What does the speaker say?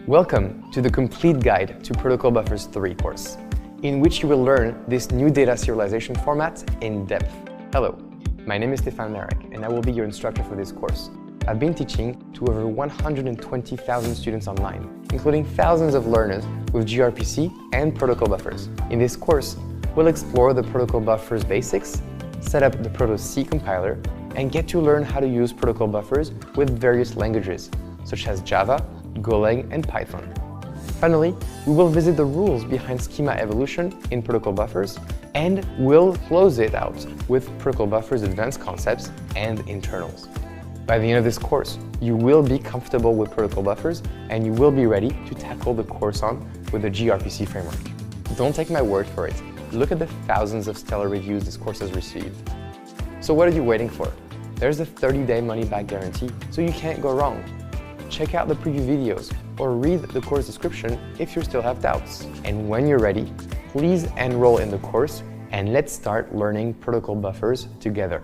Welcome to the complete guide to Protocol Buffers 3 course, in which you will learn this new data serialization format in depth. Hello, my name is Stefan Marek, and I will be your instructor for this course. I've been teaching to over 120,000 students online, including thousands of learners with gRPC and Protocol Buffers. In this course, we'll explore the Protocol Buffers basics, set up the protoc compiler, and get to learn how to use Protocol Buffers with various languages, such as Java, Golang, and Python. Finally, we will visit the rules behind schema evolution in Protocol Buffers, and we'll close it out with Protocol Buffers advanced concepts and internals. By the end of this course, you will be comfortable with Protocol Buffers, and you will be ready to tackle the course on with the gRPC framework. Don't take my word for it. Look at the thousands of stellar reviews this course has received. So what are you waiting for? There's a 30-day money-back guarantee, so you can't go wrong. Check out the preview videos or read the course description if you still have doubts. And when you're ready, please enroll in the course and let's start learning Protocol Buffers together.